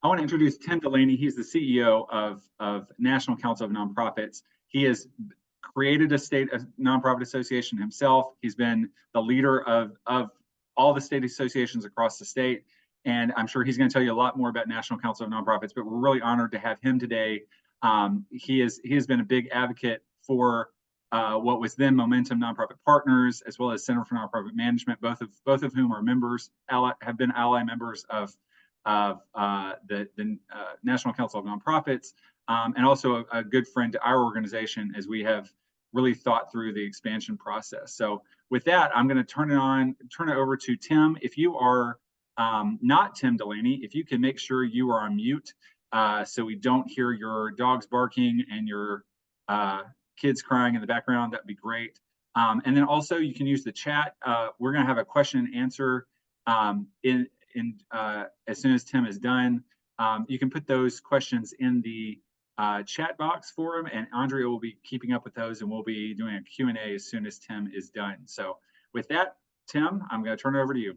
I want to introduce Tim Delaney. He's the CEO of National Council of Nonprofits. He has created a state nonprofit association himself. He's been the leader of all the state associations across the state. And I'm sure he's going to tell you a lot more about National Council of Nonprofits, but we're really honored to have him today. He has been a big advocate for what was then Momentum Nonprofit Partners, as well as Center for Nonprofit Management, both of whom are members, have been ally members of the National Council of Nonprofits, and also a good friend to our organization as we have really thought through the expansion process. So with that, I'm going to turn it over to Tim. If you are not Tim Delaney, if you can make sure you are on mute so we don't hear your dogs barking and your kids crying in the background, that'd be great. And then also you can use the chat. We're going to have a question and answer as soon as Tim is done. You can put those questions in the chat box for him, and Andrea will be keeping up with those, and we'll be doing a Q&A as soon as Tim is done. So with that, Tim, I'm going to turn it over to you.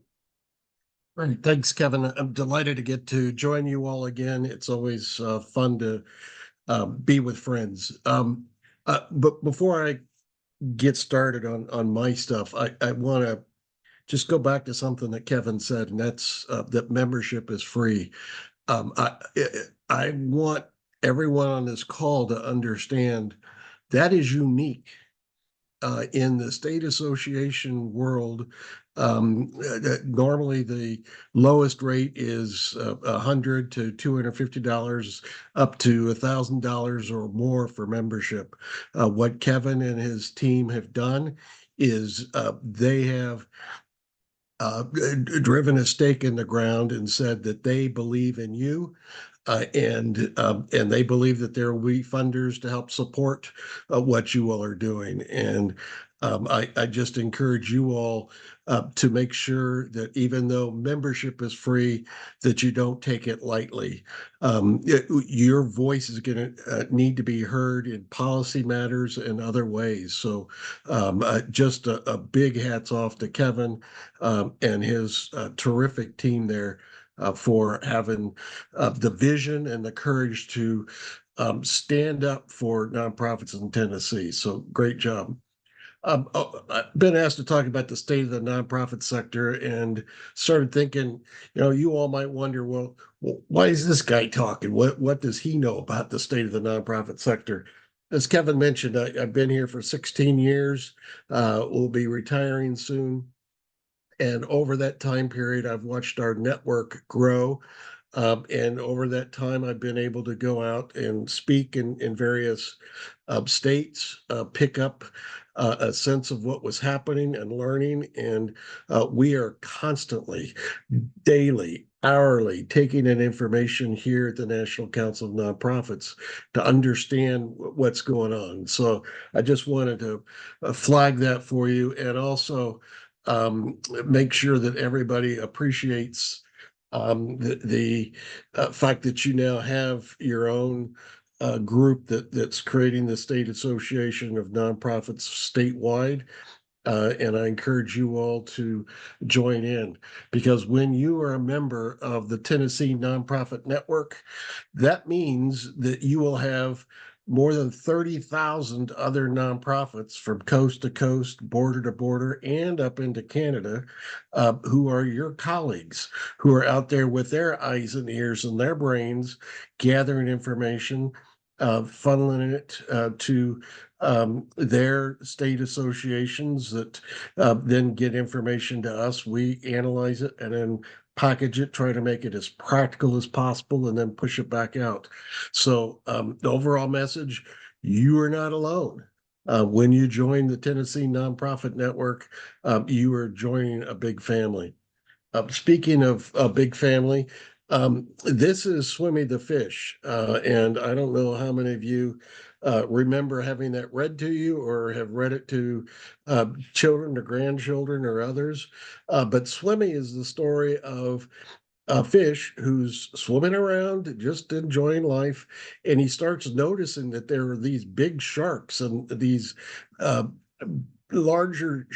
Great. Thanks, Kevin. I'm delighted to get to join you all again. It's always fun to be with friends. But before I get started on my stuff, I want to just go back to something that Kevin said, and that's that membership is free. I want everyone on this call to understand that is unique in the state association world. Normally the lowest rate is $100 to $250, up to $1,000 or more for membership. What Kevin and his team have done is they have driven a stake in the ground and said that they believe in you, and they believe that there will be funders to help support what you all are doing. And I just encourage you all to make sure that even though membership is free, that you don't take it lightly. Your voice is going to need to be heard in policy matters and other ways. So just a big hats off to Kevin and his terrific team there for having the vision and the courage to stand up for nonprofits in Tennessee. So great job. I've been asked to talk about the state of the nonprofit sector and started thinking, you all might wonder, well, why is this guy talking? What does he know about the state of the nonprofit sector? As Kevin mentioned, I've been here for 16 years. We'll be retiring soon. And over that time period, I've watched our network grow. And over that time, I've been able to go out and speak in various states, pick up a sense of what was happening and learning. And we are constantly, daily, hourly taking in information here at the National Council of Nonprofits to understand what's going on. So I just wanted to flag that for you, and also make sure that everybody appreciates the fact that you now have your own group that's creating the State Association of Nonprofits statewide. And I encourage you all to join in, because when you are a member of the Tennessee Nonprofit Network, that means that you will have more than 30,000 other nonprofits from coast to coast, border to border, and up into Canada, who are your colleagues, who are out there with their eyes and ears and their brains, gathering information, funneling it to their state associations that then get information to us. We analyze it and then package it, try to make it as practical as possible, and then push it back out. So the overall message, you are not alone. When you join the Tennessee Nonprofit Network, you are joining a big family. Speaking of a big family, this is Swimmy the Fish. And I don't know how many of you remember having that read to you or have read it to children or grandchildren or others. But Swimmy is the story of a fish who's swimming around, just enjoying life. And he starts noticing that there are these big sharks and these larger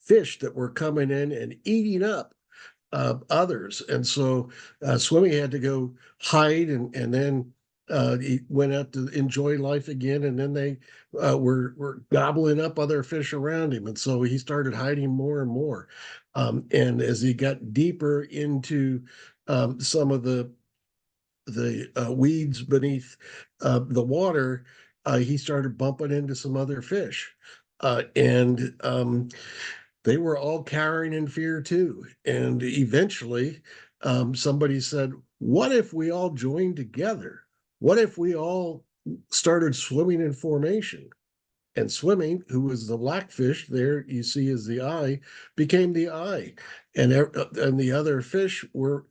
fish that were coming in and eating up others. And so swimming had to go hide, and then he went out to enjoy life again. And then they were gobbling up other fish around him. And so he started hiding more and more. And as he got deeper into some of the weeds beneath the water, he started bumping into some other fish. And they were all cowering in fear too. And eventually, somebody said, "What if we all joined together? What if we all started swimming in formation?" And swimming, who was the blackfish there you see as the eye, became the eye. And the other fish were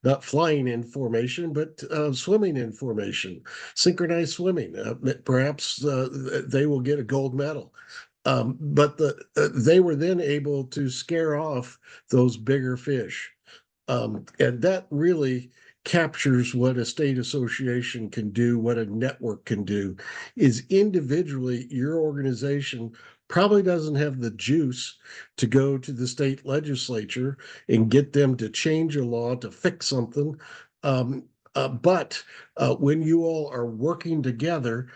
not flying in formation, but swimming in formation, synchronized swimming. Perhaps they will get a gold medal. But they were then able to scare off those bigger fish. And that really captures what a state association can do, what a network can do, is individually your organization probably doesn't have the juice to go to the state legislature and get them to change a law to fix something. But when you all are working together,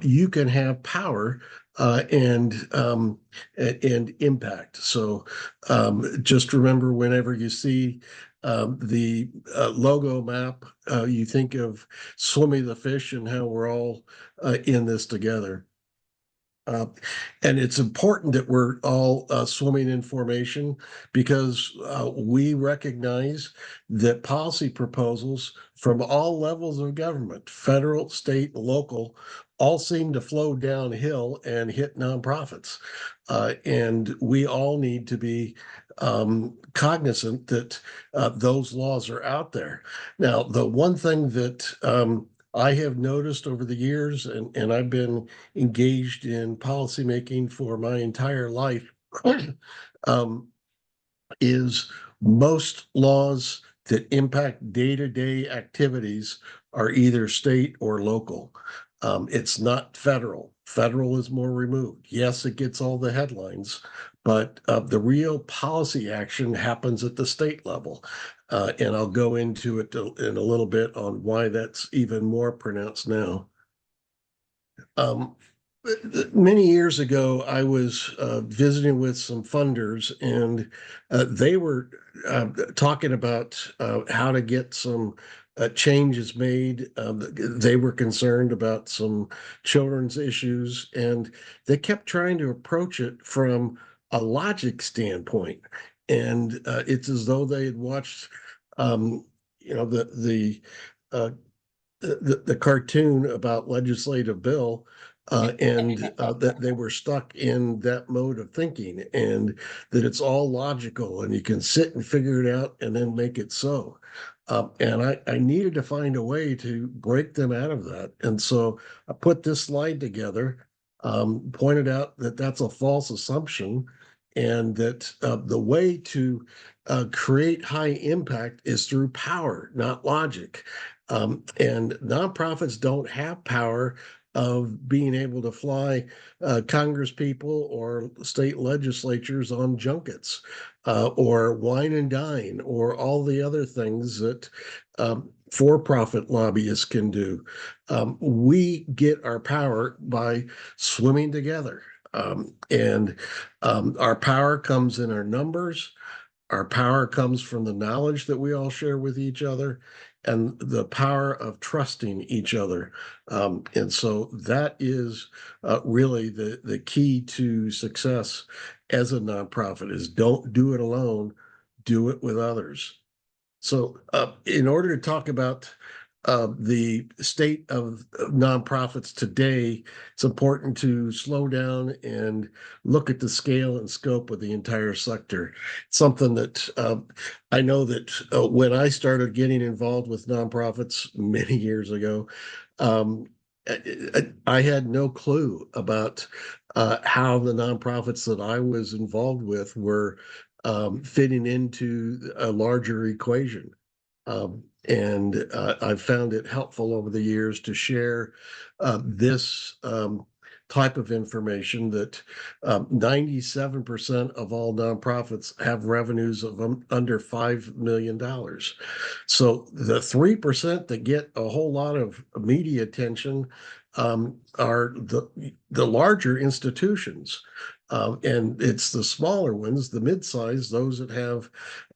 you can have power and impact. So just remember, whenever you see the logo map, you think of Swimmy the fish and how we're all in this together. Uh, and it's important that we're all swimming in formation, because we recognize that policy proposals from all levels of government, federal, state, local, all seem to flow downhill and hit nonprofits. And we all need to be cognizant that those laws are out there. Now, the one thing that I have noticed over the years, and I've been engaged in policymaking for my entire life, um, is most laws that impact day-to-day activities are either state or local. It's not federal. Federal is more removed. Yes, it gets all the headlines, but the real policy action happens at the state level. And I'll go into it in a little bit on why that's even more pronounced now. Um, Many years ago, I was visiting with some funders, and they were talking about how to get some changes made. They were concerned about some children's issues, and they kept trying to approach it from a logic standpoint. And it's as though they had watched, um, you know, uh, the cartoon about legislative bill, and that they were stuck in that mode of thinking, and that it's all logical and you can sit and figure it out and then make it so. And I needed to find a way to break them out of that. And so I put this slide together, pointed out that that's a false assumption, and that the way to create high impact is through power, not logic. And nonprofits don't have power of being able to fly Congress people or state legislatures on junkets, or wine and dine, or all the other things that for-profit lobbyists can do. We get our power by swimming together. And our power comes in our numbers. Our power comes from the knowledge that we all share with each other, and the power of trusting each other. And so that is really the key to success as a nonprofit, is don't do it alone, do it with others. So in order to talk about the state of nonprofits today, it's important to slow down and look at the scale and scope of the entire sector. Something that I know that when I started getting involved with nonprofits many years ago, um, I had no clue about how the nonprofits that I was involved with were fitting into a larger equation. I've found it helpful over the years to share this type of information that 97% of all nonprofits have revenues of under $5 million. So the 3% that get a whole lot of media attention are the larger institutions. And it's the smaller ones, the mid-size, those that have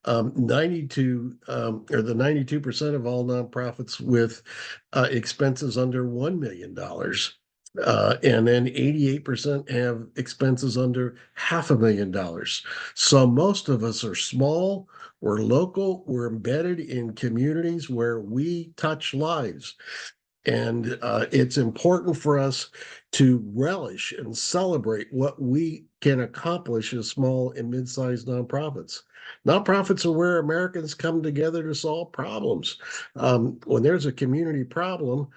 92 or the 92% of all nonprofits with expenses under $1 million. And then 88% have expenses under $500,000. So most of us are small, we're local, we're embedded in communities where we touch lives. And it's important for us to relish and celebrate what we can accomplish as small and mid-sized nonprofits. Nonprofits are where Americans come together to solve problems. When there's a community problem,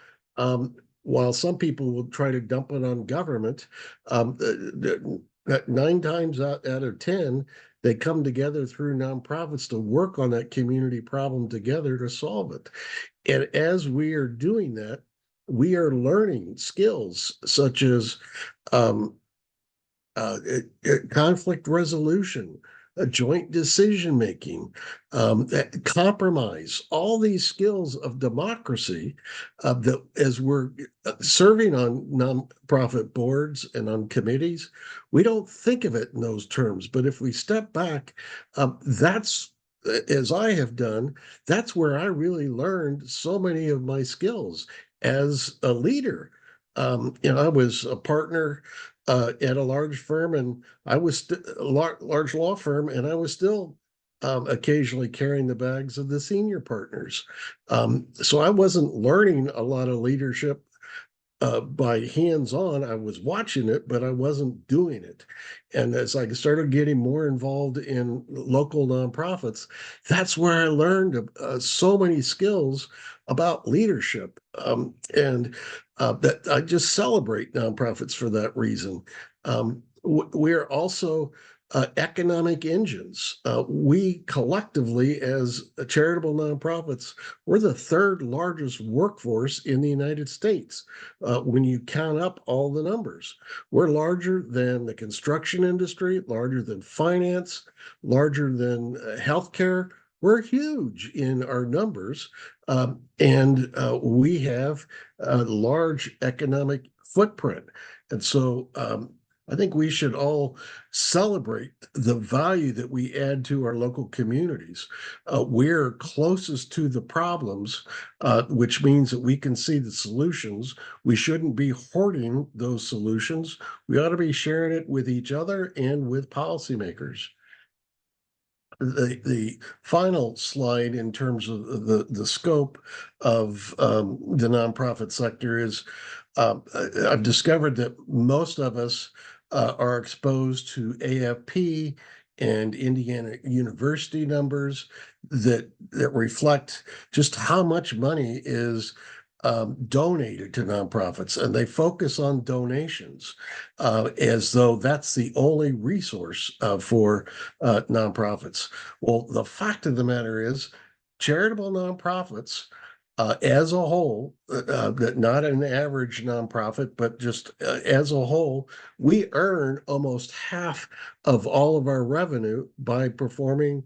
while some people will try to dump it on government, 9 times out of 10, they come together through nonprofits to work on that community problem together to solve it. And as we are doing that, we are learning skills such as um, conflict resolution, joint decision making, compromise, all these skills of democracy that as we're serving on nonprofit boards and on committees, we don't think of it in those terms. But if we step back, that's as I have done, that's where I really learned so many of my skills as a leader. I was a partner at a large firm, and I was a large law firm, and I was still occasionally carrying the bags of the senior partners. So I wasn't learning a lot of leadership by hands-on. I was watching it, but I wasn't doing it. And as I started getting more involved in local nonprofits, that's where I learned so many skills about leadership. And that I just celebrate nonprofits for that reason. We're also economic engines. We collectively, as charitable nonprofits, we're the third largest workforce in the United States when you count up all the numbers. We're larger than the construction industry, larger than finance, larger than healthcare. We're huge in our numbers, and we have a large economic footprint. And so I think we should all celebrate the value that we add to our local communities. We're closest to the problems, which means that we can see the solutions. We shouldn't be hoarding those solutions. We ought to be sharing it with each other and with policymakers. The final slide in terms of the scope of the nonprofit sector is I've discovered that most of us are exposed to AFP and Indiana University numbers that reflect just how much money is donated to nonprofits, and they focus on donations as though that's the only resource for nonprofits. Well, the fact of the matter is, charitable nonprofits as a whole, not an average nonprofit, but just as a whole, we earn almost half of all of our revenue by performing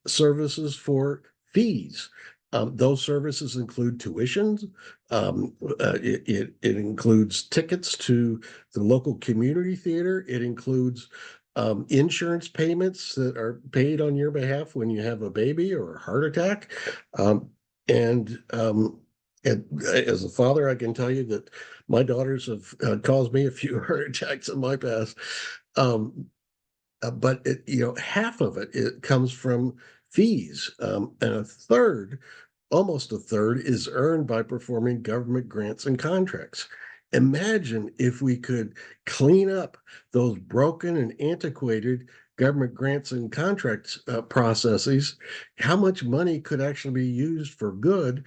services for fees. Those services include tuitions. It includes tickets to the local community theater. It includes insurance payments that are paid on your behalf when you have a baby or a heart attack. And as a father, I can tell you that my daughters have caused me a few heart attacks in my past. But half of it comes from fees, and almost a third, is earned by performing government grants and contracts. Imagine if we could clean up those broken and antiquated government grants and contracts processes, how much money could actually be used for good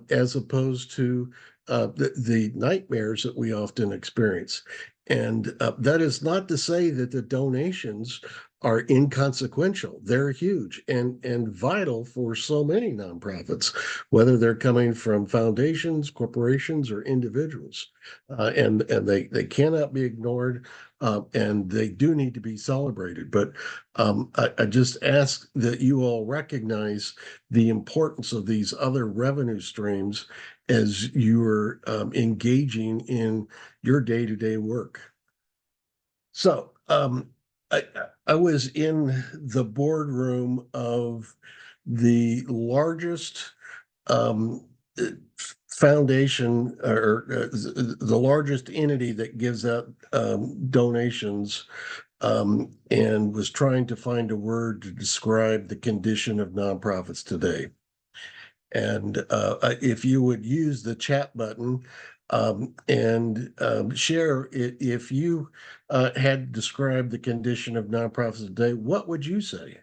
as opposed to the nightmares that we often experience. And that is not to say that the donations are inconsequential. They're huge and vital for so many nonprofits, whether they're coming from foundations, corporations, or individuals. And they cannot be ignored, and they do need to be celebrated. But I just ask that you all recognize the importance of these other revenue streams as you're engaging in your day-to-day work. So I, I was in the boardroom of the largest um, foundation, or the largest entity that gives out donations, and was trying to find a word to describe the condition of nonprofits today. And if you would use the chat button and share it, if you had described the condition of nonprofits today, what would you say?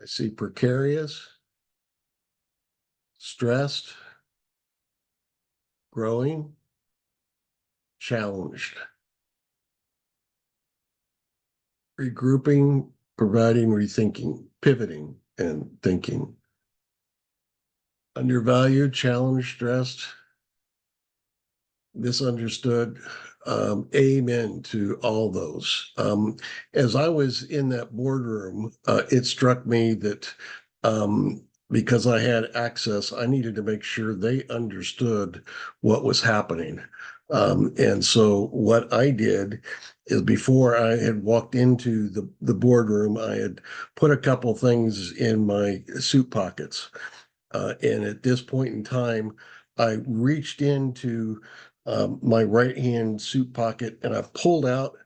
I see precarious, stressed, growing, challenged, regrouping, providing, rethinking, pivoting, and thinking. Undervalued, challenged, stressed, misunderstood. Amen to all those. As I was in that boardroom, it struck me that because I had access, I needed to make sure they understood what was happening. And so what I did is, before I had walked into the boardroom, I had put a couple things in my suit pockets. And at this point in time, I reached into my right hand suit pocket and I pulled out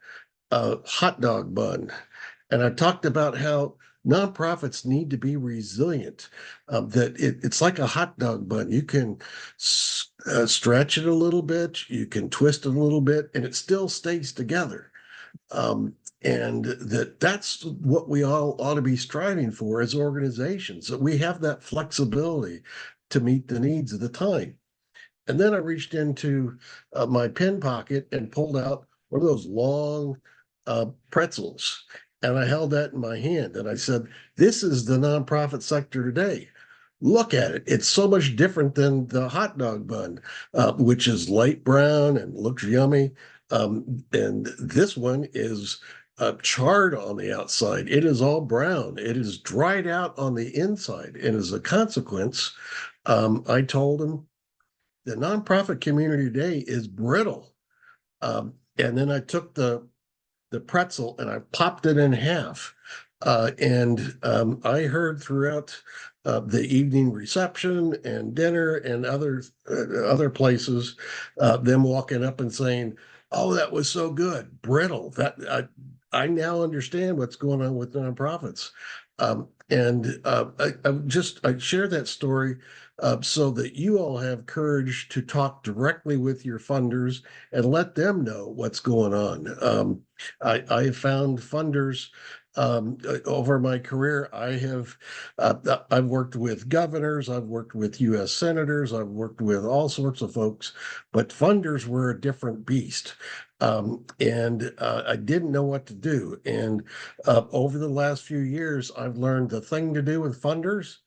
a hot dog bun. And I talked about how nonprofits need to be resilient, that it's like a hot dog bun. You can stretch it a little bit, you can twist it a little bit, and it still stays together. And that's what we all ought to be striving for as organizations, that we have that flexibility to meet the needs of the time. And then I reached into my pen pocket and pulled out one of those long pretzels. And I held that in my hand and I said, "This is the nonprofit sector today. Look at it. It's so much different than the hot dog bun, which is light brown and looks yummy. And this one is charred on the outside. It is all brown. It is dried out on the inside. And as a consequence, I told him the nonprofit community today is brittle." And then I took the pretzel and I popped it in half. And I heard throughout the evening reception and dinner and other places them walking up and saying, "Oh, that was so good, brittle." I now understand what's going on with nonprofits. And I share that story so that you all have courage to talk directly with your funders and let them know what's going on. I have found funders over my career. I've worked with governors, I've worked with U.S. senators, I've worked with all sorts of folks, but funders were a different beast. And I didn't know what to do. And over the last few years, I've learned the thing to do with funders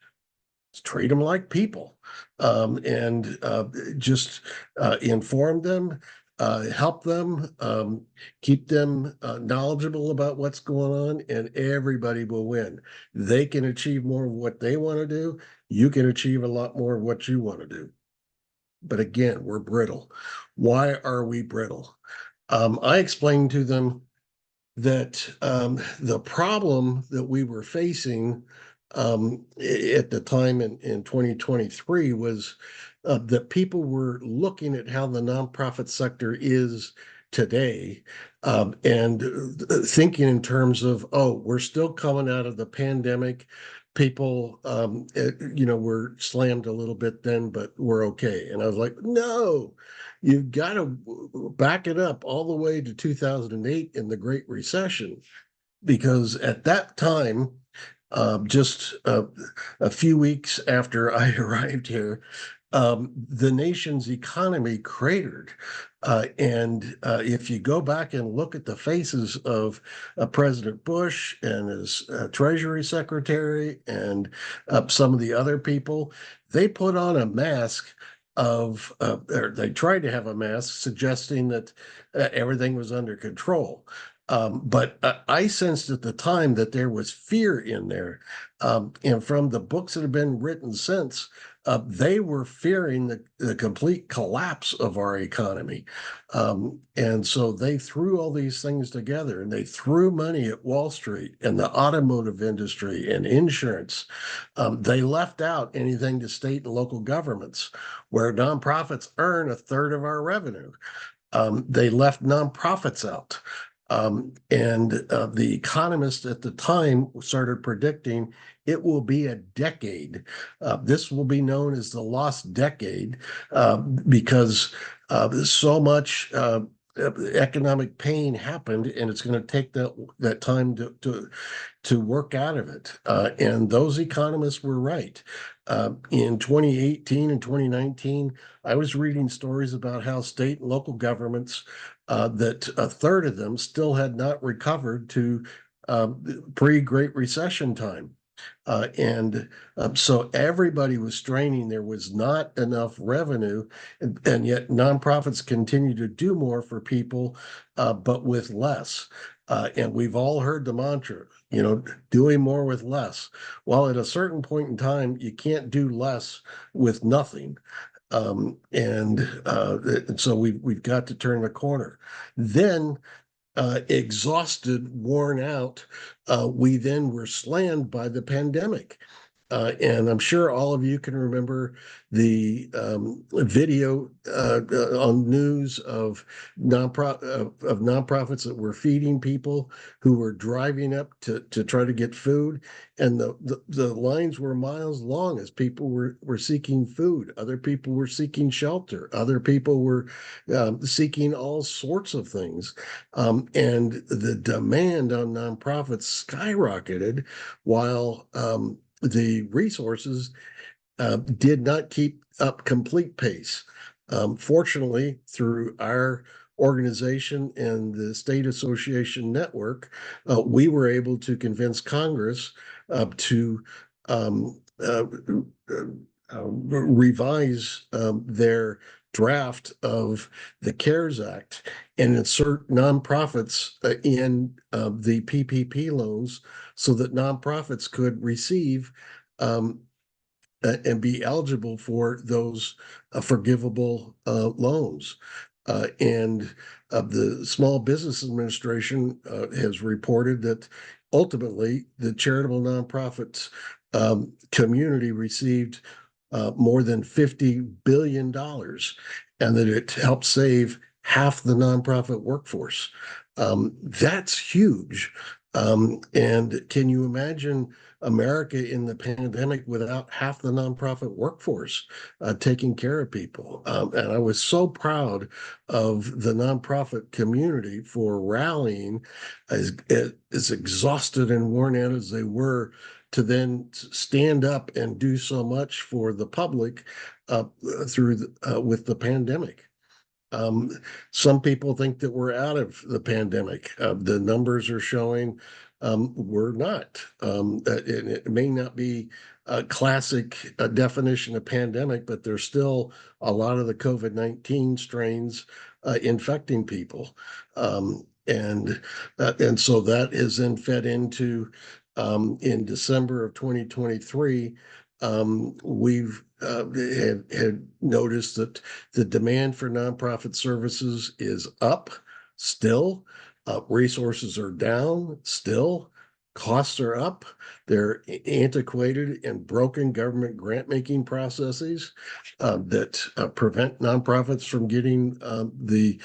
is treat them like people, and just inform them, help them, keep them knowledgeable about what's going on, and everybody will win. They can achieve more of what they want to do. You can achieve a lot more of what you want to do. But again, we're brittle. Why are we brittle? I explained to them that the problem that we were facing at the time in 2023 was that people were looking at how the nonprofit sector is today, and thinking in terms of, oh, we're still coming out of the pandemic. people, were slammed a little bit then, but we're okay. And I was like, no, you've got to back it up all the way to 2008 in the Great Recession, because at that time, just a few weeks after I arrived here, the nation's economy cratered. And if you go back and look at the faces of President Bush and his Treasury Secretary and some of the other people, they put on a mask or they tried to have a mask suggesting that everything was under control. But I sensed at the time that there was fear in there. And from the books that have been written since, they were fearing the complete collapse of our economy. And so they threw all these things together, and they threw money at Wall Street and the automotive industry and insurance. They left out anything to state and local governments, where nonprofits earn a third of our revenue. They left nonprofits out. And the economists at the time started predicting it will be a decade. This will be known as the lost decade, because so much economic pain happened, and it's going to take that time to work out of it. And those economists were right. In 2018 and 2019, I was reading stories about how state and local governments, that a third of them still had not recovered to pre-Great Recession time. So everybody was straining. There was not enough revenue, and yet nonprofits continue to do more for people, but with less. And we've all heard the mantra, doing more with less. Well, at a certain point in time, you can't do less with nothing. And so we've got to turn the corner. Then, exhausted, worn out, we then were slammed by the pandemic. And I'm sure all of you can remember the video on news of nonprofits that were feeding people who were driving up to try to get food. And the lines were miles long as people were seeking food. Other people were seeking shelter. Other people were seeking all sorts of things. And the demand on nonprofits skyrocketed, while the resources did not keep up complete pace. Fortunately, through our organization and the State Association Network, we were able to convince Congress to revise their draft of the CARES Act and insert nonprofits in the PPP loans, so that nonprofits could receive and be eligible for those forgivable loans. And the Small Business Administration has reported that ultimately the charitable nonprofits community received more than $50 billion, and that it helped save half the nonprofit workforce. That's huge. And can you imagine America in the pandemic without half the nonprofit workforce taking care of people? And I was so proud of the nonprofit community for rallying, as exhausted and worn out as they were, to then stand up and do so much for the public with the pandemic. Some people think that we're out of the pandemic. The numbers are showing we're not. It may not be a classic definition of pandemic, but there's still a lot of the COVID-19 strains infecting people. And so that is then fed into, in December of 2023, we've had noticed that the demand for nonprofit services is up still. Resources are down still. Costs are up. They're antiquated and broken government grant making processes that prevent nonprofits from getting the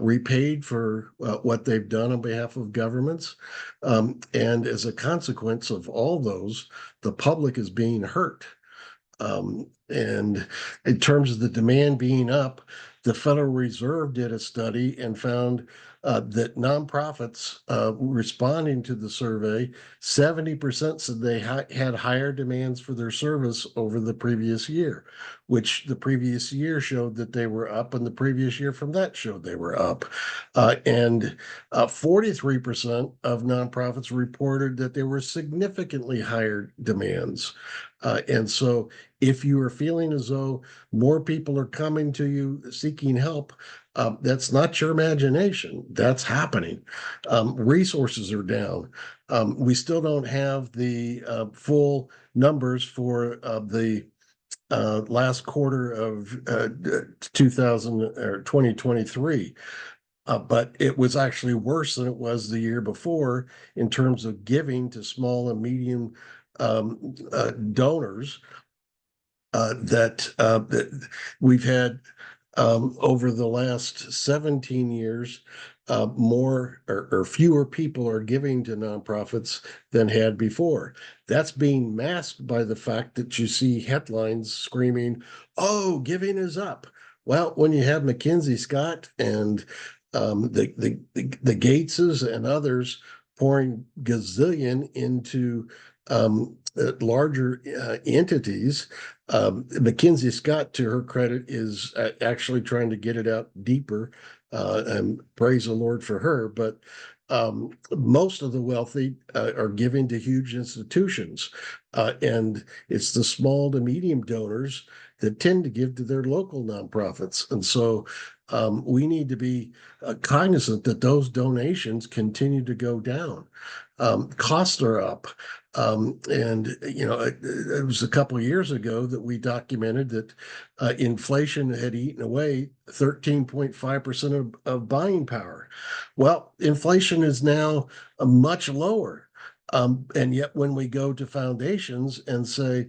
repaid for what they've done on behalf of governments. And as a consequence of all those, the public is being hurt. And in terms of the demand being up, the Federal Reserve did a study and found that nonprofits responding to the survey, 70% said they had higher demands for their service over the previous year, which the previous year showed that they were up, and the previous year from that showed they were up. And 43% of nonprofits reported that there were significantly higher demands. And so if you are feeling as though more people are coming to you seeking help, that's not your imagination. That's happening. Resources are down. We still don't have the full numbers for the last quarter of 2000 or 2023. But it was actually worse than it was the year before in terms of giving to small and medium donors that we've had over the last 17 years. More or fewer people are giving to nonprofits than had before. That's being masked by the fact that you see headlines screaming, "Oh, giving is up." Well, when you have McKinsey Scott and the Gateses and others pouring gazillion into larger entities. McKinsey Scott, to her credit, is actually trying to get it out deeper, and praise the Lord for her. But most of the wealthy are giving to huge institutions, and it's the small to medium donors that tend to give to their local nonprofits. And so we need to be cognizant that those donations continue to go down. Costs are up. And it was a couple of years ago that we documented that inflation had eaten away 13.5% of buying power. Well, inflation is now much lower. And yet when we go to foundations and say,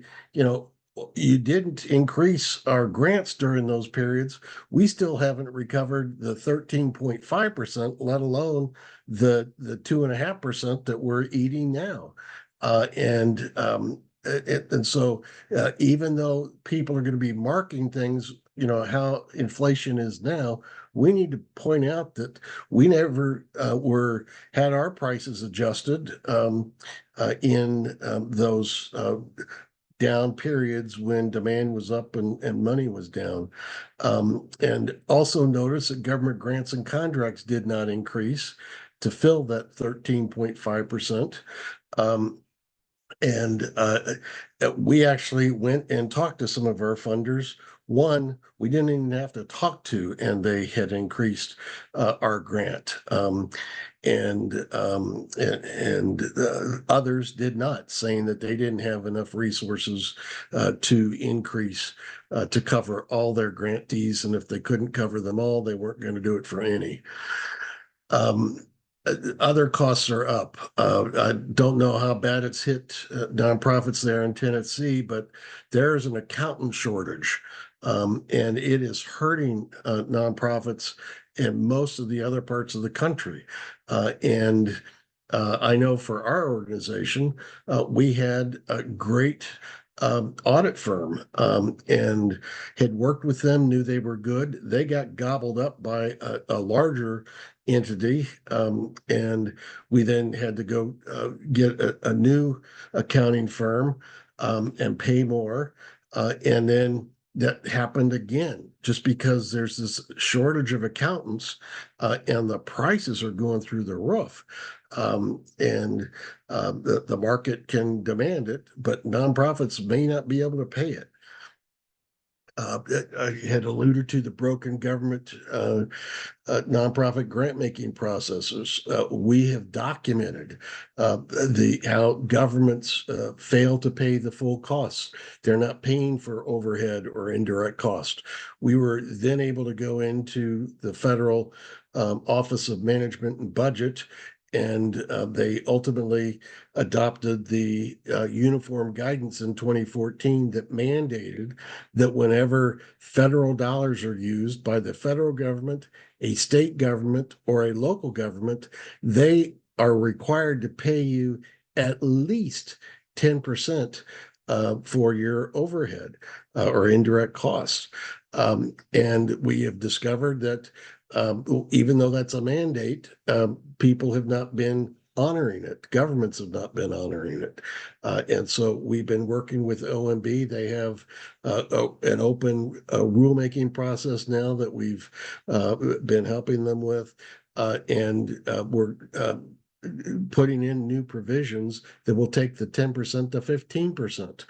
you didn't increase our grants during those periods, we still haven't recovered the 13.5%, let alone the 2.5% that we're eating now. And so even though people are going to be marking things, how inflation is now, we need to point out that we never had our prices adjusted in those down periods when demand was up and money was down. And also notice that government grants and contracts did not increase to fill that 13.5%. And we actually went and talked to some of our funders. One, we didn't even have to talk to, and they had increased our grant. And others did not, saying that they didn't have enough resources to increase to cover all their grantees, and if they couldn't cover them all, they weren't going to do it for any. Other costs are up. I don't know how bad it's hit nonprofits there in Tennessee, but there's an accountant shortage, and it is hurting nonprofits in most of the other parts of the country. And I know for our organization, we had a great audit firm and had worked with them, knew they were good. They got gobbled up by a larger entity, and we then had to go get a new accounting firm and pay more. And then that happened again, just because there's this shortage of accountants and the prices are going through the roof. And the market can demand it, but nonprofits may not be able to pay it. I had alluded to the broken government nonprofit grant making processes. We have documented how governments fail to pay the full costs. They're not paying for overhead or indirect cost. We were then able to go into the federal Office of Management and Budget and they ultimately adopted the uniform guidance in 2014 that mandated that whenever federal dollars are used by the federal government, a state government, or a local government, they are required to pay you at least 10% for your overhead or indirect costs. And we have discovered that even though that's a mandate, people have not been honoring it. Governments have not been honoring it. And so we've been working with OMB. They have an open rulemaking process now that we've been helping them with. And we're putting in new provisions that will take the 10% to 15%,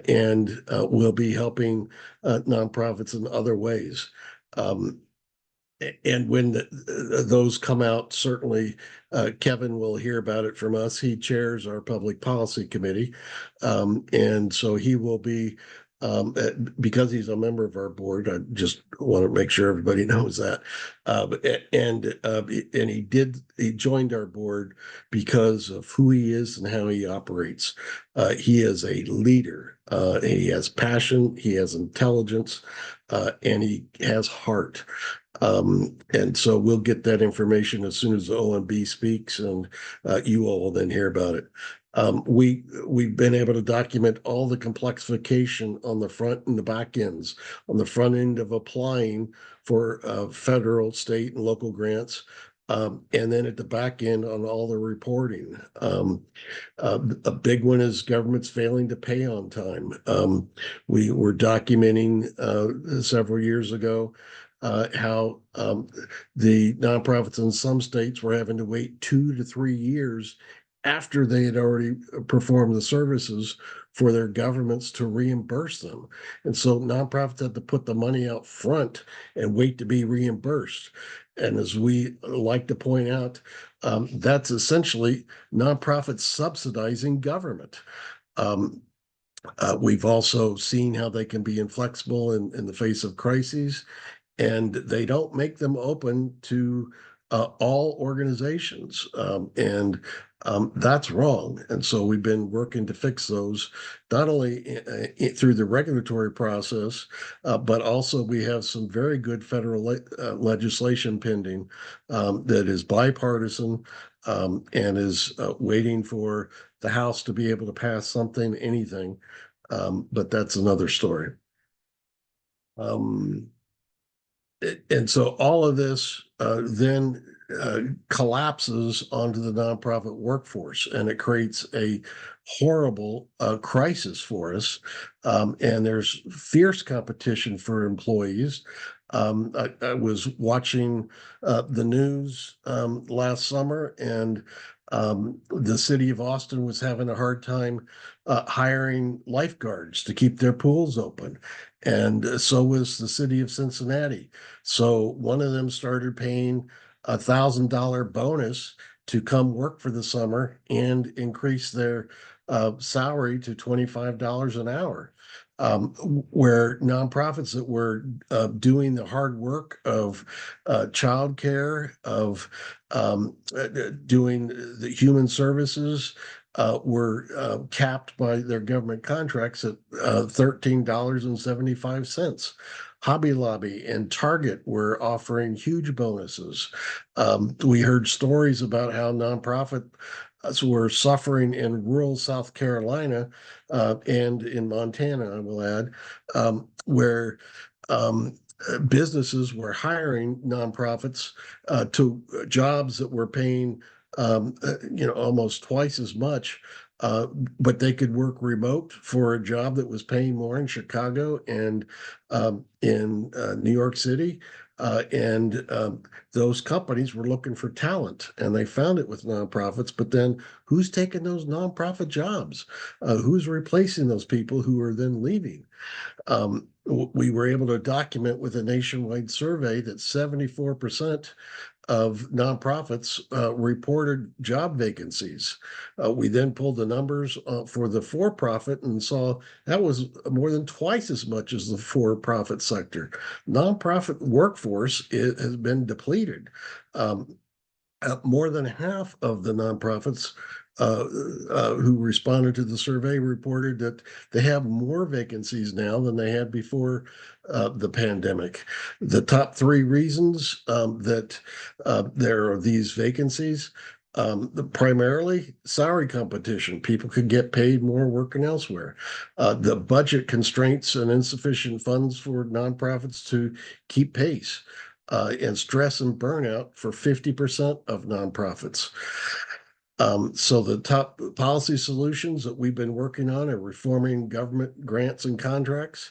and will be helping nonprofits in other ways. Um, and when those come out, certainly Kevin will hear about it from us. He chairs our public policy committee. And so he will be, because he's a member of our board, I just want to make sure everybody knows that. And he joined our board because of who he is and how he operates. He is a leader. He has passion, he has intelligence, and he has heart. And so we'll get that information as soon as the OMB speaks, and you all will then hear about it. We've been able to document all the complexification on the front and the back ends. On the front end of applying for federal, state, and local grants, and then at the back end on all the reporting. A big one is governments failing to pay on time. We were documenting several years ago how the nonprofits in some states were having to wait 2 to 3 years after they had already performed the services for their governments to reimburse them. And so nonprofits had to put the money out front and wait to be reimbursed. And as we like to point out, that's essentially nonprofits subsidizing government. Um, we've also seen how they can be inflexible in the face of crises, and they don't make them open to all organizations. And that's wrong. And so we've been working to fix those, not only through the regulatory process, but also we have some very good federal legislation pending that is bipartisan, and is waiting for the House to be able to pass something, anything. But that's another story. Um, and so all of this then collapses onto the nonprofit workforce, and it creates a horrible crisis for us. And there's fierce competition for employees. I was watching the news last summer, and the city of Austin was having a hard time hiring lifeguards to keep their pools open. And so was the city of Cincinnati. So one of them started paying $1,000 bonus to come work for the summer and increase their salary to $25 an hour. Where nonprofits that were doing the hard work of childcare, of doing the human services, were capped by their government contracts at $13.75. Hobby Lobby and Target were offering huge bonuses. We heard stories about how nonprofits were suffering in rural South Carolina and in Montana, I will add, where businesses were hiring nonprofits to jobs that were paying almost twice as much, uh, but they could work remote for a job that was paying more in Chicago and in New York City. And those companies were looking for talent, and they found it with nonprofits. But then who's taking those nonprofit jobs? Who's replacing those people who are then leaving? We were able to document with a nationwide survey that 74% of nonprofits reported job vacancies. We then pulled the numbers for the for-profit and saw that was more than twice as much as the for-profit sector. Nonprofit workforce has been depleted. Um, More than half of the nonprofits who responded to the survey reported that they have more vacancies now than they had before the pandemic. The top three reasons that there are these vacancies, primarily salary competition. People could get paid more working elsewhere. The budget constraints and insufficient funds for nonprofits to keep pace, and stress and burnout for 50% of nonprofits. So the top policy solutions that we've been working on are reforming government grants and contracts,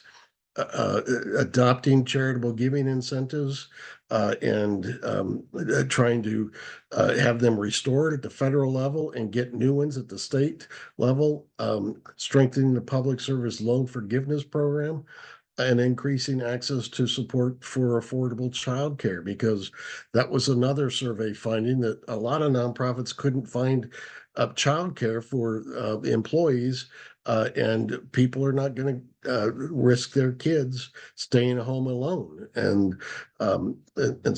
adopting charitable giving incentives, and trying to have them restored at the federal level and get new ones at the state level, strengthening the public service loan forgiveness program, and increasing access to support for affordable childcare, because that was another survey finding that a lot of nonprofits couldn't find childcare for employees, and people are not going to risk their kids staying at home alone. And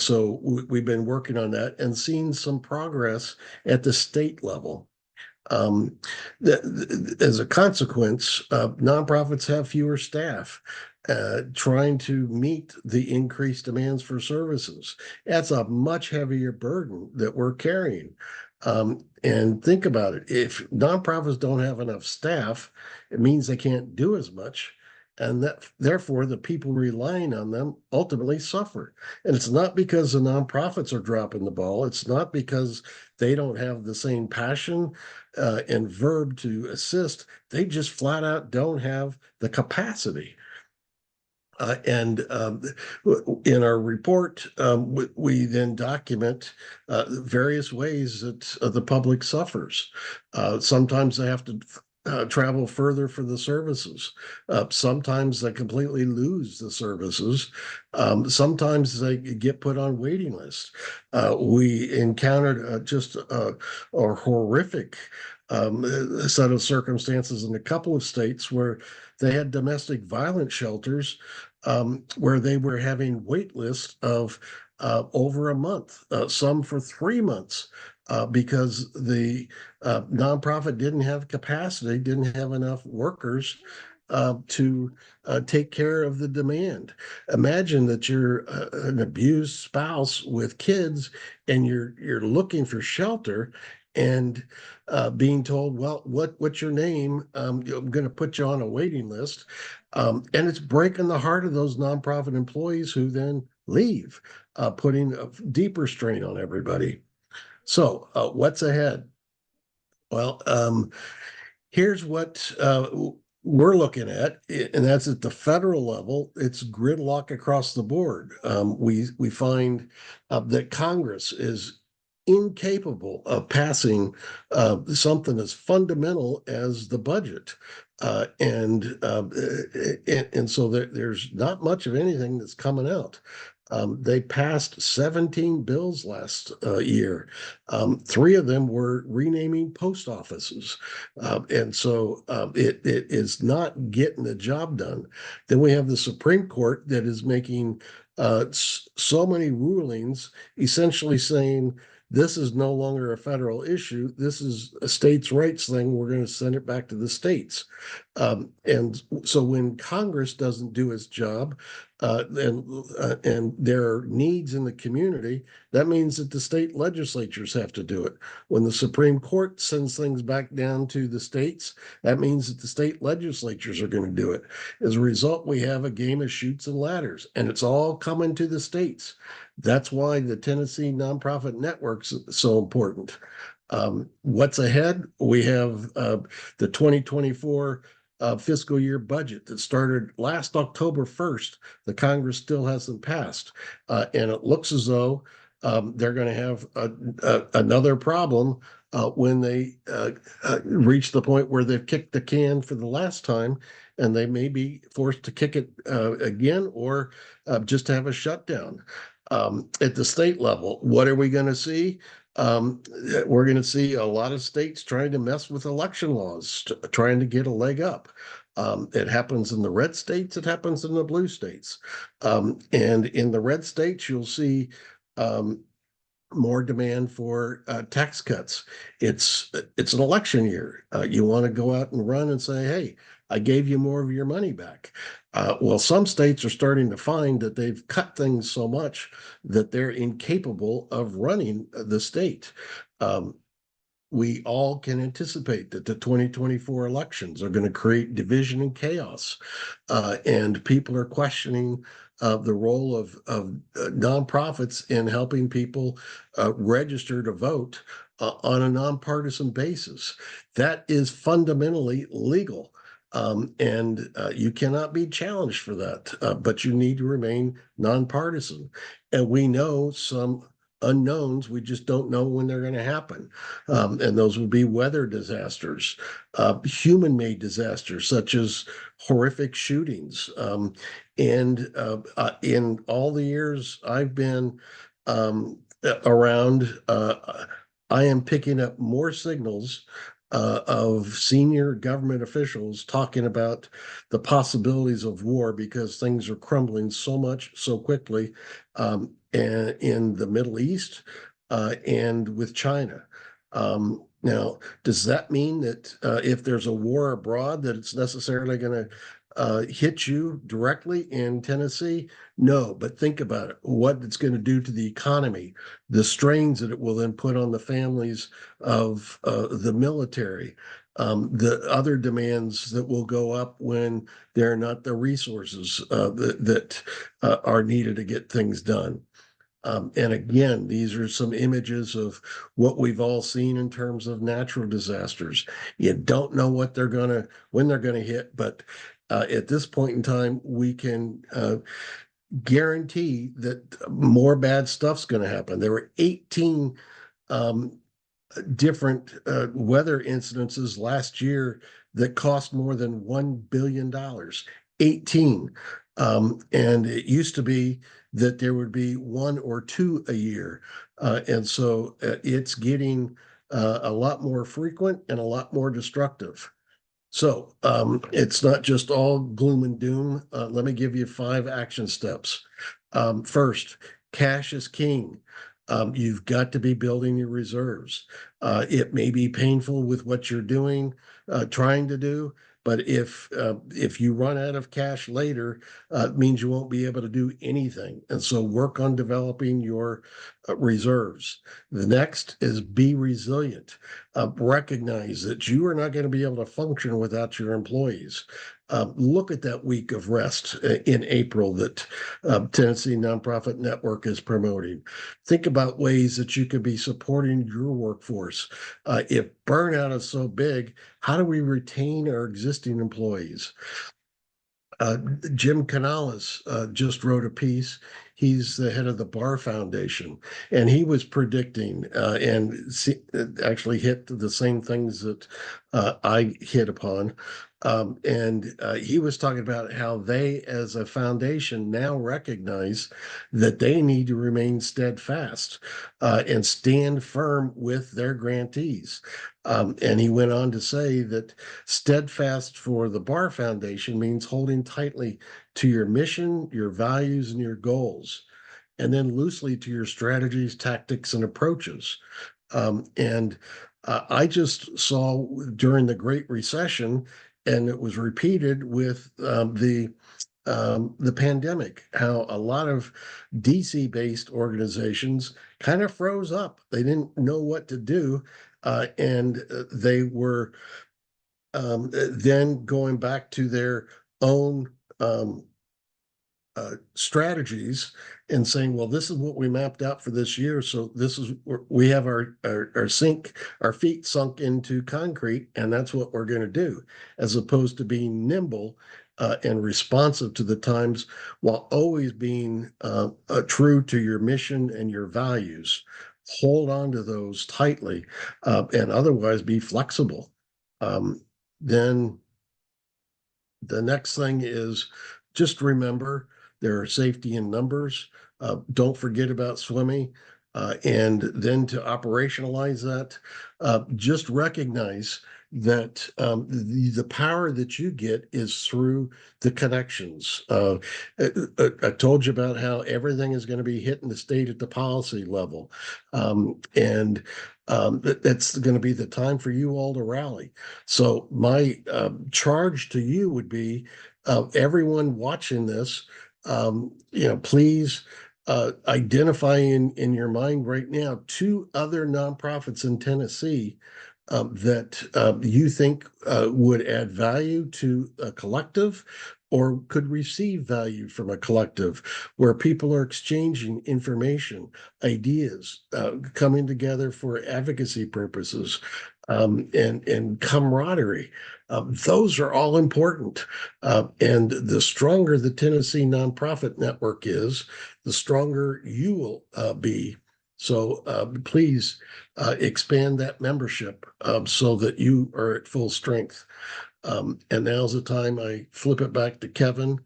so we've been working on that and seeing some progress at the state level. Um, as a consequence, nonprofits have fewer staff trying to meet the increased demands for services. That's a much heavier burden that we're carrying. And think about it. If nonprofits don't have enough staff, it means they can't do as much. And that therefore the people relying on them ultimately suffer. And it's not because the nonprofits are dropping the ball. It's not because they don't have the same passion and verb to assist. They just flat out don't have the capacity. And in our report, we then document various ways that the public suffers. Sometimes they have to travel further for the services. Sometimes they completely lose the services. Sometimes they get put on waiting lists. We encountered just a horrific set of circumstances in a couple of states where they had domestic violence shelters where they were having wait lists of over a month, some for 3 months, because the nonprofit didn't have capacity, didn't have enough workers to take care of the demand. Imagine that you're an abused spouse with kids, and you're looking for shelter, and being told, "Well, what's your name? I'm going to put you on a waiting list," and it's breaking the heart of those nonprofit employees who then leave, putting a deeper strain on everybody. So, what's ahead? Well, here's what we're looking at, and that's at the federal level. It's gridlock across the board. We find that Congress is incapable of passing something as fundamental as the budget. And so there's not much of anything that's coming out. They passed 17 bills last year. Three of them were renaming post offices. And so it is not getting the job done. Then we have the Supreme Court that is making so many rulings, essentially saying this is no longer a federal issue. This is a states' rights thing. We're going to send it back to the states. And so when Congress doesn't do its job, and there are needs in the community, that means that the state legislatures have to do it. When the Supreme Court sends things back down to the states, that means that the state legislatures are going to do it. As a result, we have a game of chutes and ladders, and it's all coming to the states. That's why the Tennessee Nonprofit Network's so important. What's ahead? We have the 2024 fiscal year budget that started last October 1st. The Congress still hasn't passed. And it looks as though they're going to have another problem when they reach the point where they've kicked the can for the last time, and they may be forced to kick it again, or just have a shutdown. At the state level, what are we going to see? We're going to see a lot of states trying to mess with election laws, trying to get a leg up. It happens in the red states, it happens in the blue states. And in the red states, you'll see more demand for tax cuts. It's an election year. You want to go out and run and say, "Hey, I gave you more of your money back." Well, some states are starting to find that they've cut things so much that they're incapable of running the state. Um, we all can anticipate that the 2024 elections are going to create division and chaos. And people are questioning the role of nonprofits in helping people register to vote on a nonpartisan basis. That is fundamentally legal. And you cannot be challenged for that, but you need to remain nonpartisan. And we know some unknowns. We just don't know when they're going to happen. And those would be weather disasters, human-made disasters such as horrific shootings. In all the years I've been around, I am picking up more signals of senior government officials talking about the possibilities of war because things are crumbling so much so quickly, and in the Middle East and with China. Now, does that mean that if there's a war abroad, that it's necessarily going to hit you directly in Tennessee? No, but think about it, what it's going to do to the economy, the strains that it will then put on the families of the military, the other demands that will go up when there are not the resources that are needed to get things done. And again, these are some images of what we've all seen in terms of natural disasters. You don't know when they're gonna hit, but at this point in time, we can guarantee that more bad stuff's going to happen. There were 18 um, different weather incidences last year that cost more than $1 billion. 18. And it used to be that there would be one or two a year. And so it's getting a lot more frequent and a lot more destructive. So it's not just all gloom and doom. Let me give you 5 action steps. First, cash is king. You've got to be building your reserves. It may be painful with what you're doing, trying to do, but if you run out of cash later, it means you won't be able to do anything. And so work on developing your reserves. The next is be resilient. Recognize that you are not going to be able to function without your employees. Look at that week of rest in April that Tennessee Nonprofit Network is promoting. Think about ways that you could be supporting your workforce. If burnout is so big, how do we retain our existing employees? Jim Canales just wrote a piece. He's the head of the Bar Foundation, and he was predicting actually hit the same things that I hit upon. And he was talking about how they, as a foundation, now recognize that they need to remain steadfast and stand firm with their grantees. And he went on to say that steadfast for the Bar Foundation means holding tightly to your mission, your values, and your goals, and then loosely to your strategies, tactics, and approaches. And I just saw during the Great Recession, and it was repeated with the pandemic, how a lot of DC-based organizations kind of froze up. They didn't know what to do, and they were then going back to their own strategies and saying, well, this is what we mapped out for this year. So this is we have our feet sunk into concrete, and that's what we're going to do, as opposed to being nimble and responsive to the times while always being true to your mission and your values. Hold on to those tightly and otherwise be flexible. Then the next thing is just remember there are safety in numbers. Don't forget about swimming. And then to operationalize that, just recognize that the power that you get is through the connections. I told you about how everything is going to be hitting the state at the policy level. And that's going to be the time for you all to rally. So my charge to you would be everyone watching this, please identify in your mind right now two other nonprofits in Tennessee that you think would add value to a collective or could receive value from a collective where people are exchanging information, ideas, coming together for advocacy purposes, and camaraderie. Those are all important. And the stronger the Tennessee nonprofit network is, the stronger you will be. So please expand that membership so that you are at full strength. And now's the time I flip it back to Kevin.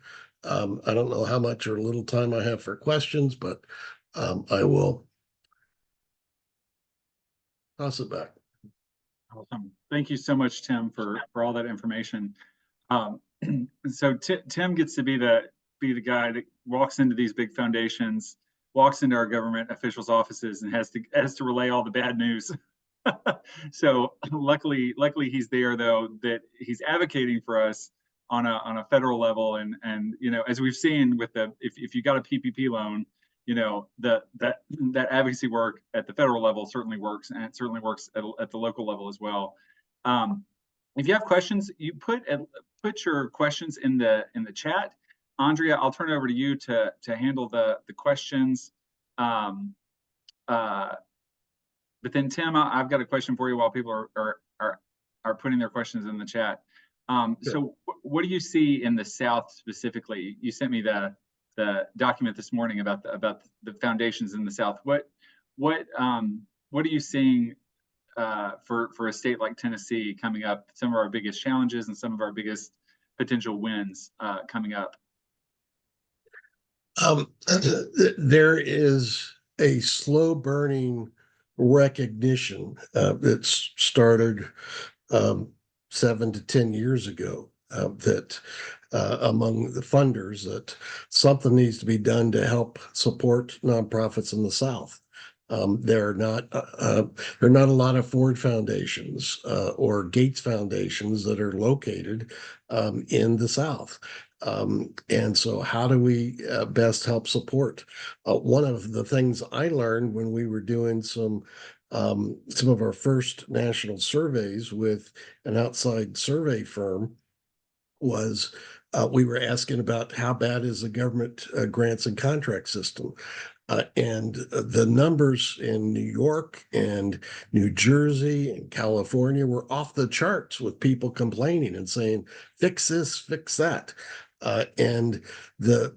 I don't know how much or little time I have for questions, but I will toss it back. Awesome. Thank you so much, Tim, for all that information. So Tim gets to be the guy that walks into these big foundations, walks into our government officials' offices, and has to relay all the bad news. So luckily he's there, though, that he's advocating for us on a federal level, and as we've seen with if you got a PPP loan, that advocacy work at the federal level certainly works, and it certainly works at the local level as well. If you have questions, you put your questions in the chat. Andrea, I'll turn it over to you to handle the questions. But then Tim, I've got a question for you while people are putting their questions in the chat. So what do you see in the South specifically? You sent me the document this morning about the foundations in the South. What are you seeing for a state like Tennessee coming up? Some of our biggest challenges and some of our biggest potential wins coming up. There is a slow burning recognition that started 7 to 10 years ago that among the funders that something needs to be done to help support nonprofits in the South. There are not a lot of Ford foundations or Gates foundations that are located in the South. And so how do we best help support? One of the things I learned when we were doing some of our first national surveys with an outside survey firm was we were asking about how bad is the government grants and contract system. And the numbers in New York and New Jersey and California were off the charts with people complaining and saying, fix this, fix that. And the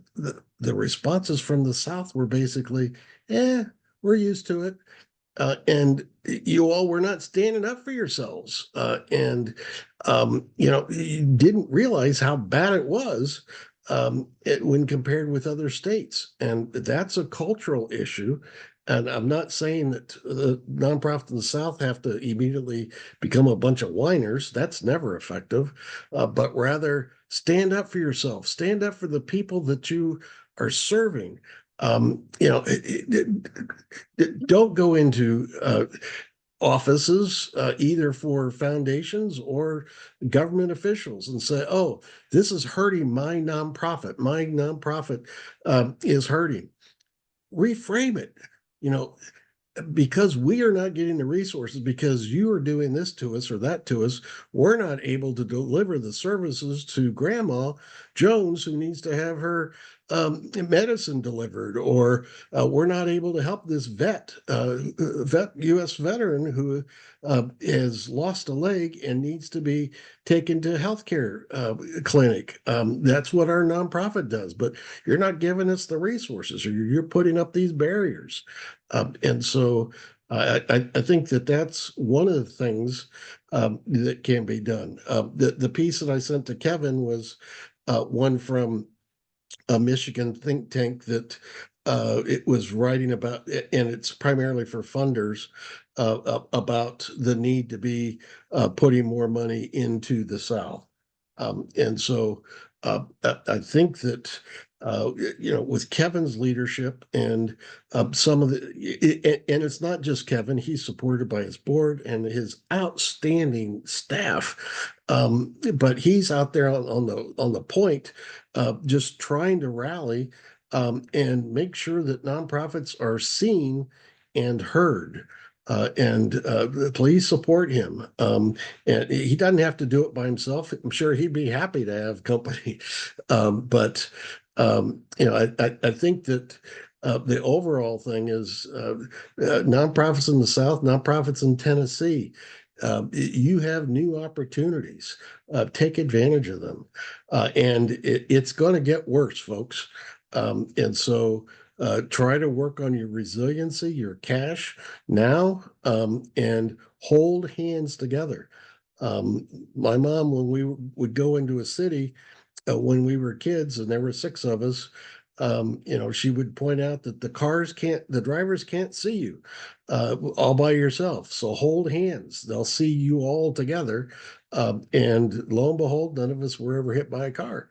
responses from the South were basically, we're used to it. And you all were not standing up for yourselves. You didn't realize how bad it was when compared with other states. And that's a cultural issue. And I'm not saying that the nonprofits in the South have to immediately become a bunch of whiners. That's never effective. But rather stand up for yourself. Stand up for the people that you are serving. Don't go into offices either for foundations or government officials and say, oh, this is hurting my nonprofit. My nonprofit is hurting. Reframe it. Because we are not getting the resources because you are doing this to us or that to us, we're not able to deliver the services to Grandma Jones who needs to have her medicine delivered, or we're not able to help this U.S. veteran who has lost a leg and needs to be taken to a healthcare clinic. That's what our nonprofit does, but you're not giving us the resources, or you're putting up these barriers. And so I think that's one of the things that can be done. The piece that I sent to Kevin was one from a Michigan think tank that it was writing about, and it's primarily for funders, about the need to be putting more money into the South. And so I think that with Kevin's leadership and some of and it's not just Kevin, he's supported by his board and his outstanding staff. But he's out there on the point, just trying to rally and make sure that nonprofits are seen and heard. And please support him. And he doesn't have to do it by himself. I'm sure he'd be happy to have company. But I think that the overall thing is nonprofits in the South, nonprofits in Tennessee. You have new opportunities. Take advantage of them. And it's going to get worse, folks. And so try to work on your resiliency, your cash now, and hold hands together. My mom, when we would go into a city when we were kids, and there were six of us, she would point out that the drivers can't see you all by yourself. So hold hands. They'll see you all together. And lo and behold, none of us were ever hit by a car.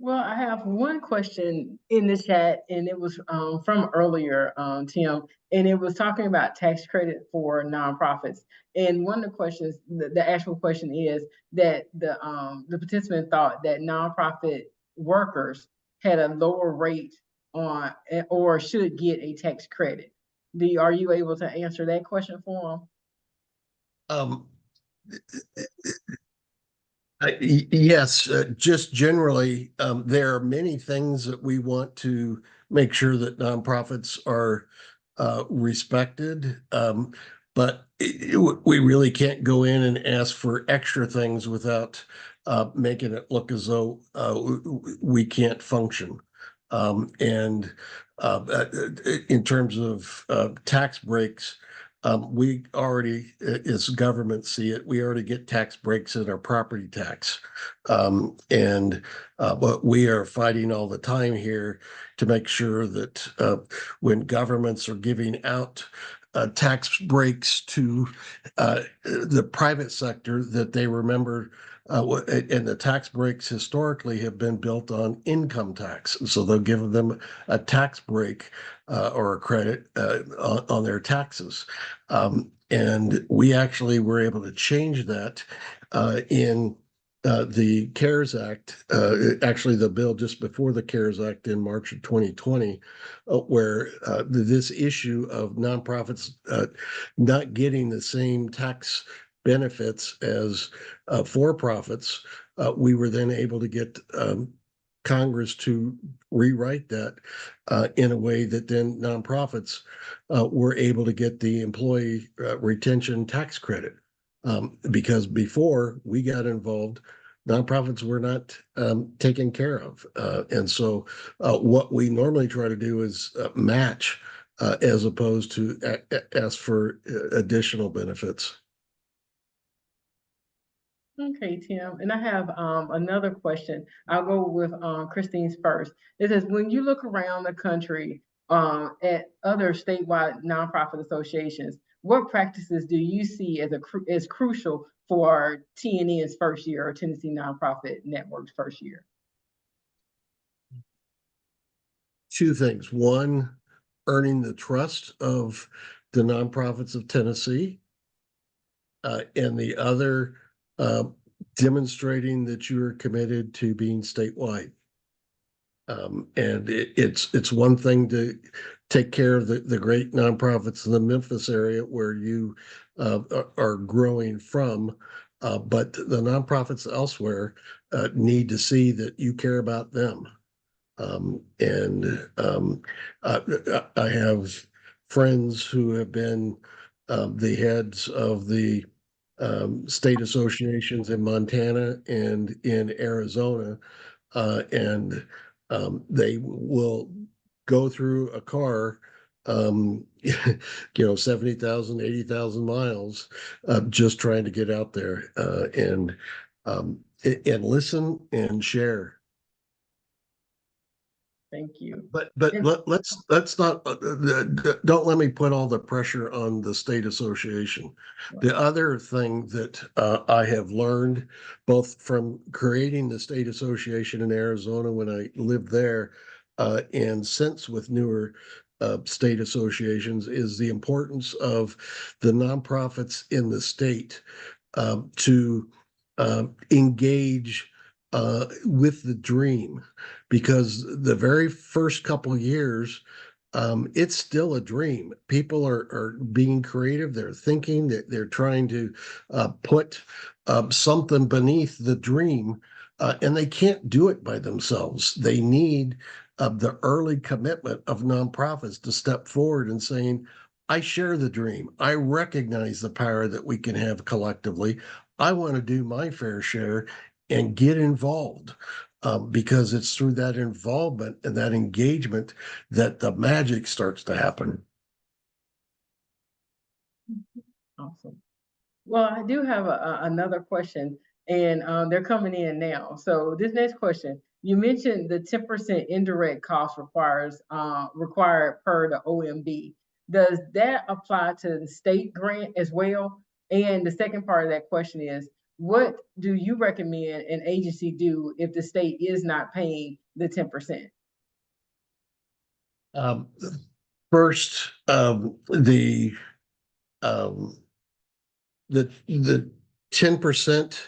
Well, I have one question in the chat, and it was from earlier, Tim, and it was talking about tax credit for nonprofits. And one of the questions, the actual question is that the participant thought that nonprofit workers had a lower rate on or should get a tax credit. Are you able to answer that question for Um, yes, just generally, there are many things that we want to make sure that nonprofits are respected. But we really can't go in and ask for extra things without making it look as though we can't function. And in terms of tax breaks, we already, as government see it, we already get tax breaks in our property tax. But we are fighting all the time here to make sure that when governments are giving out tax breaks to the private sector, that they remember and the tax breaks historically have been built on income tax. So they'll give them a tax break or a credit on their taxes. And we actually were able to change that in the CARES Act, actually the bill just before the CARES Act in March of 2020, where this issue of nonprofits not getting the same tax benefits as for-profits, we were then able to get Congress to rewrite that in a way that then nonprofits were able to get the employee retention tax credit. Because before we got involved, nonprofits were not taken care of. And so what we normally try to do is match as opposed to ask for additional benefits. Okay, Tim, and I have another question. I'll go with Christine's first. It says, when you look around the country at other statewide nonprofit associations, what practices do you see as crucial for TNN's first year or Tennessee Nonprofit Network's first year? Two things. One, earning the trust of the nonprofits of Tennessee, and the other, demonstrating that you are committed to being statewide. And it's one thing to take care of the great nonprofits in the Memphis area where you are growing from, but the nonprofits elsewhere need to see that you care about them. I have friends who have been the heads of the state associations in Montana and in Arizona, and they will go through a car, 70,000, 80,000 miles, just trying to get out there and listen and share. Thank you. But And- let's not don't let me put all the pressure on the state association. The other thing that I have learned both from creating the state association in Arizona when I lived there and since with newer state associations is the importance of the nonprofits in the state to engage with the dream, because the very first couple of years, it's still a dream. People are being creative. They're thinking that they're trying to put something beneath the dream, and they can't do it by themselves. They need the early commitment of nonprofits to step forward and saying, I share the dream. I recognize the power that we can have collectively. I want to do my fair share and get involved. Because it's through that involvement and that engagement that the magic starts to happen. Awesome. Well, I do have another question, and they're coming in now. So this next question, you mentioned the 10% indirect cost required per the OMB. Does that apply to the state grant as well? And the second part of that question is, what do you recommend an agency do if the state is not paying the 10%? First, the 10%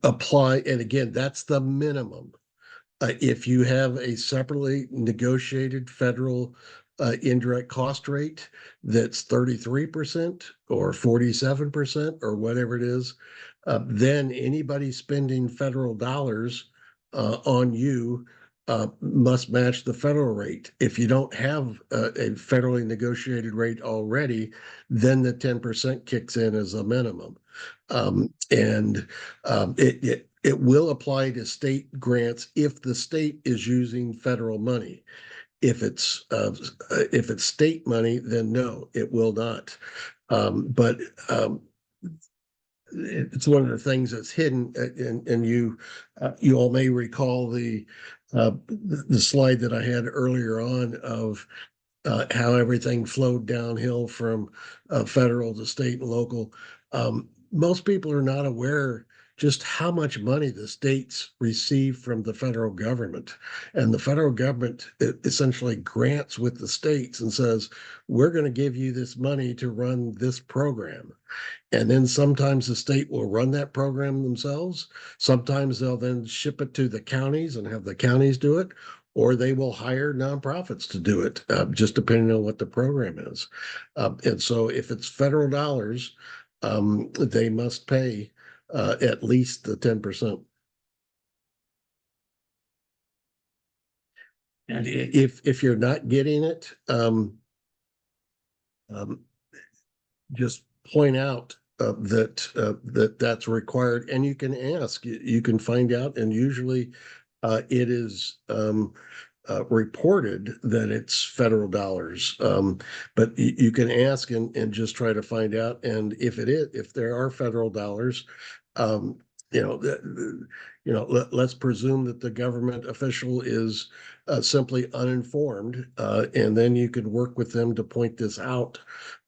apply, and again, that's the minimum. If you have a separately negotiated federal indirect cost rate that's 33% or 47% or whatever it is, then anybody spending federal dollars on you must match the federal rate. If you don't have a federally negotiated rate already, then the 10% kicks in as a minimum. It will apply to state grants if the state is using federal money. If it's state money, then no, it will not. But it's one of the things that's hidden, and you all may recall the slide that I had earlier on of how everything flowed downhill from federal to state and local. Most people are not aware just how much money the states receive from the federal government. And the federal government essentially grants with the states and says, we're going to give you this money to run this program. And then sometimes the state will run that program themselves. Sometimes they'll then ship it to the counties and have the counties do it, or they will hire nonprofits to do it, just depending on what the program is. And so if it's federal dollars, they must pay at least the 10%. And if you're not getting it, just point out that's required, and you can ask. You can find out, and usually it is reported that it's federal dollars. But you can ask and just try to find out. And if there are federal dollars, let's presume that the government official is simply uninformed, and then you could work with them to point this out,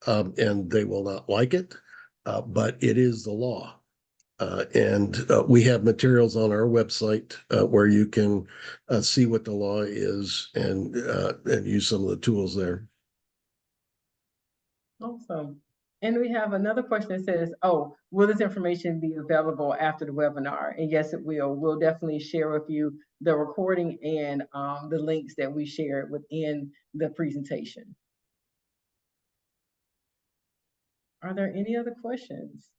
and they will not like it, but it is the law. And we have materials on our website where you can see what the law is and use some of the tools there. Awesome. And we have another question that says, oh, will this information be available after the webinar? And yes, it will. We'll definitely share with you the recording and the links that we shared within the presentation. Are there any other questions?